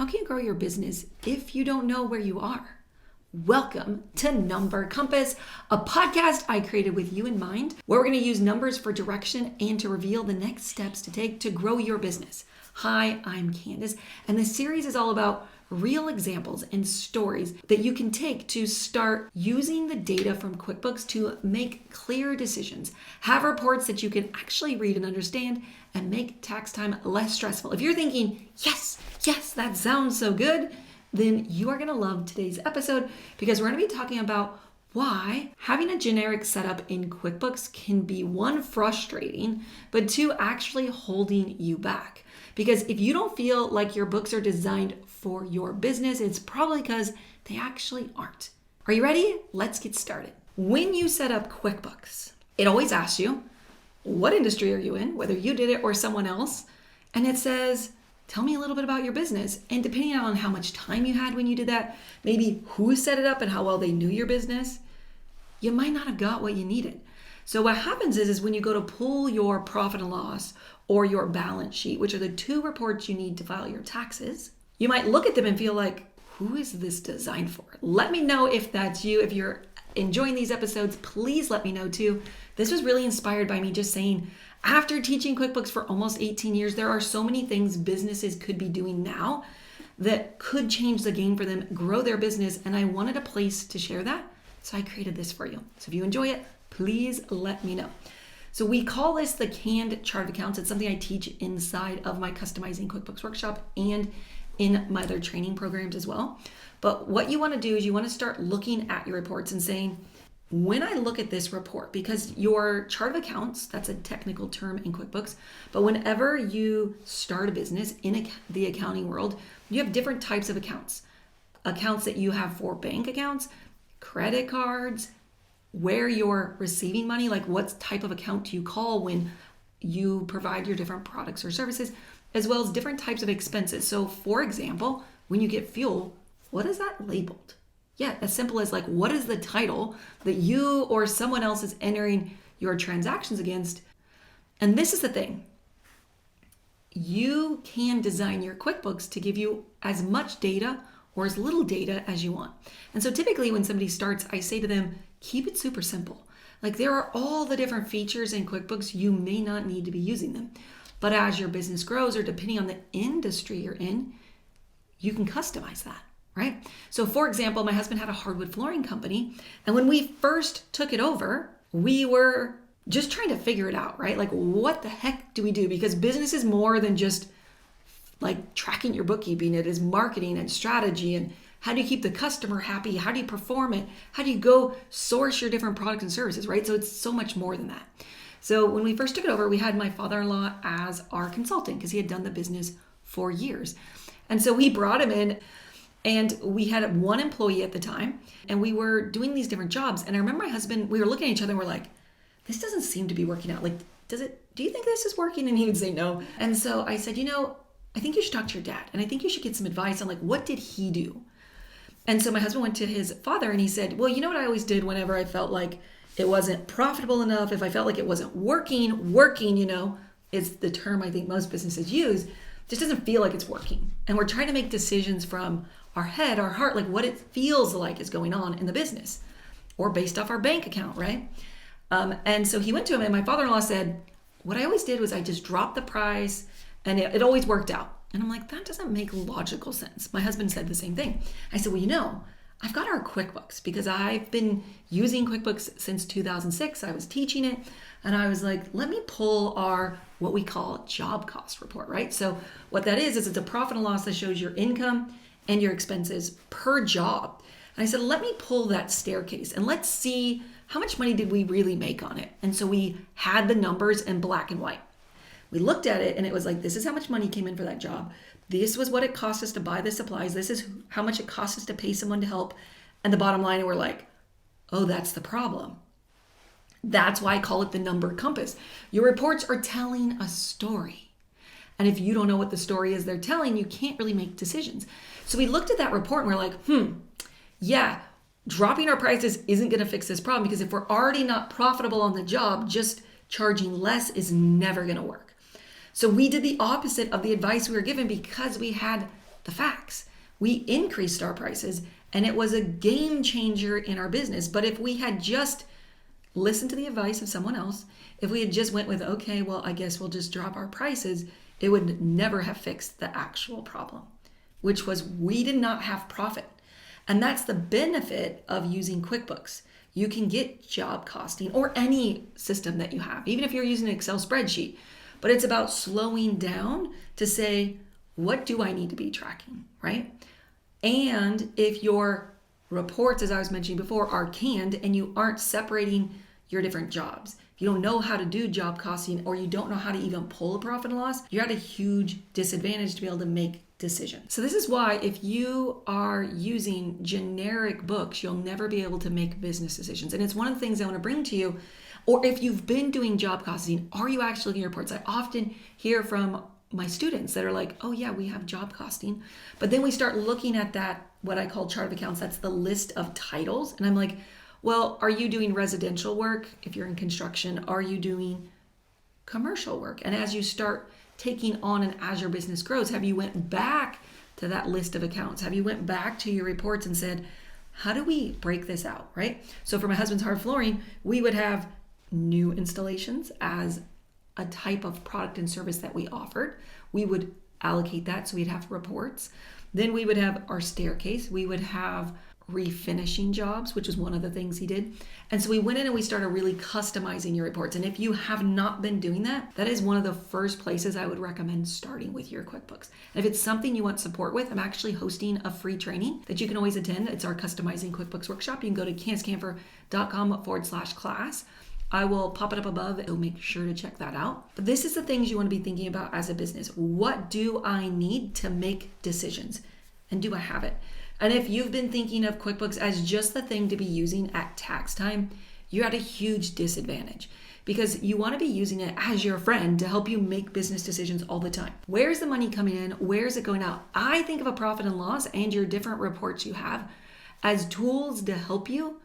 how can you grow your business if you don't know where you are? Welcome to Number Compass, a podcast I created with you in mind, where we're going to use numbers for direction and to reveal the next steps to take to grow your business. Hi, I'm Candus, and this series is all about real examples and stories that you can take to start using the data from QuickBooks to make clear decisions, have reports that you can actually read and understand, and make tax time less stressful. If you're thinking, yes, that sounds so good, then you are going to love today's episode because we're going to be talking about why having a generic setup in QuickBooks can be one, frustrating, but two, actually holding you back. Because if you don't feel like your books are designed for your business, it's probably because they actually aren't. Are you ready? Let's get started. When you set up QuickBooks, it always asks you, what industry are you in, whether you did it or someone else? And it says, tell me a little bit about your business. And depending on how much time you had when you did that, maybe who set it up and how well they knew your business, you might not have got what you needed. So what happens is when you go to pull your profit and loss or your balance sheet, which are the two reports you need to file your taxes, you might look at them and feel like, who is this designed for? Let me know if that's you. If you're enjoying these episodes, please let me know too. This was really inspired by me just saying, after teaching QuickBooks for almost 18 years, there are so many things businesses could be doing now that could change the game for them, grow their business, and I wanted a place to share that, so I created this for you. So if you enjoy it, please let me know. So we call this the canned chart of accounts. It's something I teach inside of my Customizing QuickBooks workshop and in my other training programs as well. But what you want to do is you want to start looking at your reports and saying, when I look at this report, because your chart of accounts, that's a technical term in QuickBooks, but whenever you start a business in the accounting world, you have different types of accounts. Accounts that you have for bank accounts, credit cards, where you're receiving money, like what type of account do you call when you provide your different products or services, as well as different types of expenses. So for example, when you get fuel, what is that labeled? Yeah, as simple as like, what is the title that you or someone else is entering your transactions against? And this is the thing. You can design your QuickBooks to give you as much data or as little data as you want. And so typically when somebody starts, I say to them, keep it super simple. Like there are all the different features in QuickBooks, you may not need to be using them. But as your business grows or depending on the industry you're in, you can customize that. Right? So for example, my husband had a hardwood flooring company. And when we first took it over, we were just trying to figure it out, right? Like what the heck do we do? Because business is more than just like tracking your bookkeeping. It is marketing and strategy. And how do you keep the customer happy? How do you perform it? How do you go source your different products and services, right? So it's so much more than that. So when we first took it over, we had my father-in-law as our consultant because he had done the business for years. And so we brought him in. And we had one employee at the time, and we were doing these different jobs. And I remember my husband, we were looking at each other and we're like, this doesn't seem to be working out. Like, do you think this is working? And he would say no. And so I said, I think you should talk to your dad. And I think you should get some advice on like, what did he do? And so my husband went to his father and he said, well, you know what I always did whenever I felt like it wasn't profitable enough, if I felt like it wasn't working, is the term I think most businesses use, just doesn't feel like it's working. And we're trying to make decisions from our head, our heart, like what it feels like is going on in the business or based off our bank account, right? And so he went to him and my father-in-law said, what I always did was I just dropped the price and it always worked out. And I'm like, that doesn't make logical sense. My husband said the same thing. I said, well, I've got our QuickBooks because I've been using QuickBooks since 2006. I was teaching it and I was like, let me pull our what we call job cost report, right? So what that is it's a profit and loss that shows your income and your expenses per job. And I said, let me pull that staircase and let's see how much money did we really make on it. And so we had the numbers in black and white. We looked at it and it was like, this is how much money came in for that job. This was what it cost us to buy the supplies. This is how much it cost us to pay someone to help. And the bottom line, we're like, oh, that's the problem. That's why I call it the number compass. Your reports are telling a story. And if you don't know what the story is they're telling, you can't really make decisions. So we looked at that report and we're like, yeah, dropping our prices isn't going to fix this problem because if we're already not profitable on the job, just charging less is never going to work. So we did the opposite of the advice we were given because we had the facts. We increased our prices and it was a game changer in our business. But if we had just listened to the advice of someone else, if we had just went with, okay, well, I guess we'll just drop our prices, it would never have fixed the actual problem, which was we did not have profit. And that's the benefit of using QuickBooks. You can get job costing or any system that you have, even if you're using an Excel spreadsheet, but it's about slowing down to say, what do I need to be tracking, right? And if your reports, as I was mentioning before, are canned and you aren't separating your different jobs, if you don't know how to do job costing or you don't know how to even pull a profit and loss, you're at a huge disadvantage to be able to make decisions. So this is why if you are using generic books, you'll never be able to make business decisions. And it's one of the things I want to bring to you. Or if you've been doing job costing, are you actually looking at reports? I often hear from my students that are like, oh yeah, we have job costing. But then we start looking at that, what I call chart of accounts, that's the list of titles. And I'm like, well, are you doing residential work? If you're in construction, are you doing commercial work? And as you start taking on and as your business grows, have you went back to that list of accounts? Have you went back to your reports and said, how do we break this out, right? So for my husband's hard flooring, we would have new installations as a type of product and service that we offered. We would allocate that, so we'd have reports. Then we would have our staircase. We would have refinishing jobs, which is one of the things he did. And so we went in and we started really customizing your reports. And if you have not been doing that, that is one of the first places I would recommend starting with your QuickBooks. And if it's something you want support with, I'm actually hosting a free training that you can always attend. It's our Customizing QuickBooks workshop. You can go to candacekamfer.com/class. I will pop it up above. It'll make sure to check that out. But this is the things you want to be thinking about as a business. What do I need to make decisions? And do I have it? And if you've been thinking of QuickBooks as just the thing to be using at tax time, you're at a huge disadvantage because you want to be using it as your friend to help you make business decisions all the time. Where's the money coming in? Where's it going out? I think of a profit and loss and your different reports you have as tools to help you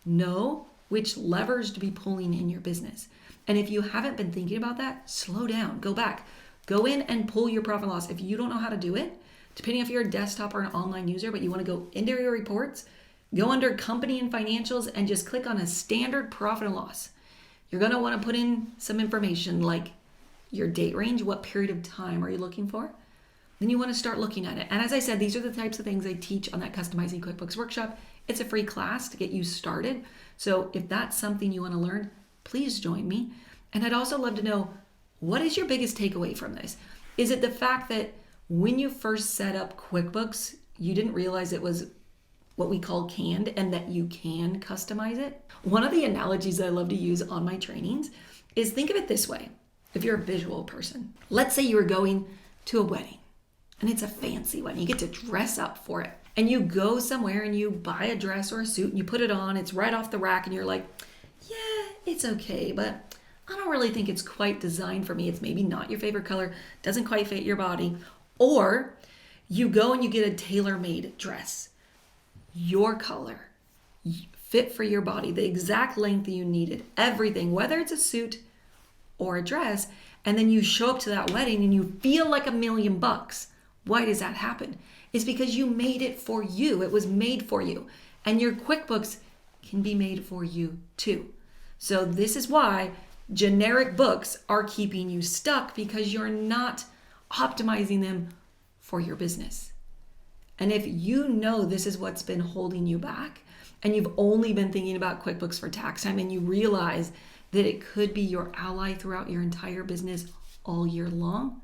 know which levers to be pulling in your business. And if you haven't been thinking about that, slow down, go back, go in and pull your profit and loss. If you don't know how to do it, depending if you're a desktop or an online user, but you want to go into your reports, go under company and financials and just click on a standard profit and loss. You're going to want to put in some information like your date range, what period of time are you looking for? Then you want to start looking at it. And as I said, these are the types of things I teach on that Customizing QuickBooks workshop. It's a free class to get you started. So if that's something you want to learn, please join me. And I'd also love to know, what is your biggest takeaway from this? Is it the fact that when you first set up QuickBooks, you didn't realize it was what we call canned and that you can customize it? One of the analogies that I love to use on my trainings is think of it this way. If you're a visual person, let's say you were going to a wedding and it's a fancy wedding. You get to dress up for it. And you go somewhere and you buy a dress or a suit and you put it on, it's right off the rack and you're like, yeah, it's okay, but I don't really think it's quite designed for me. It's maybe not your favorite color, doesn't quite fit your body. Or you go and you get a tailor-made dress, your color, fit for your body, the exact length that you needed, everything, whether it's a suit or a dress, and then you show up to that wedding and you feel like $1,000,000. Why does that happen? It's because you made it for you. It was made for you. And your QuickBooks can be made for you too. So this is why generic books are keeping you stuck, because you're not optimizing them for your business. And if you know this is what's been holding you back, and you've only been thinking about QuickBooks for tax time, and you realize that it could be your ally throughout your entire business all year long,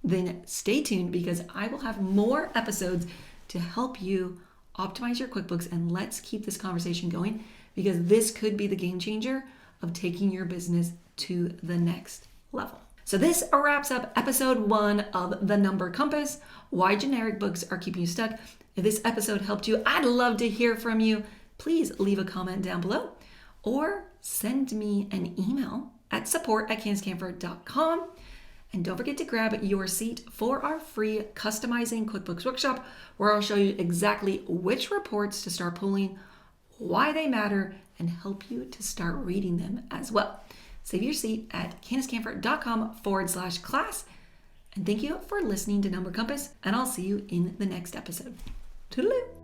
then stay tuned, because I will have more episodes to help you optimize your QuickBooks. And let's keep this conversation going, because this could be the game changer of taking your business to the next level. So this wraps up episode 1 of The Number Compass, why generic books are keeping you stuck. If this episode helped you, I'd love to hear from you. Please leave a comment down below or send me an email at support@candacekamfer.com. And don't forget to grab your seat for our free Customizing QuickBooks workshop, where I'll show you exactly which reports to start pulling, why they matter, and help you to start reading them as well. Save your seat at candacekamfer.com/class. And thank you for listening to Number Compass, and I'll see you in the next episode. Toodaloo!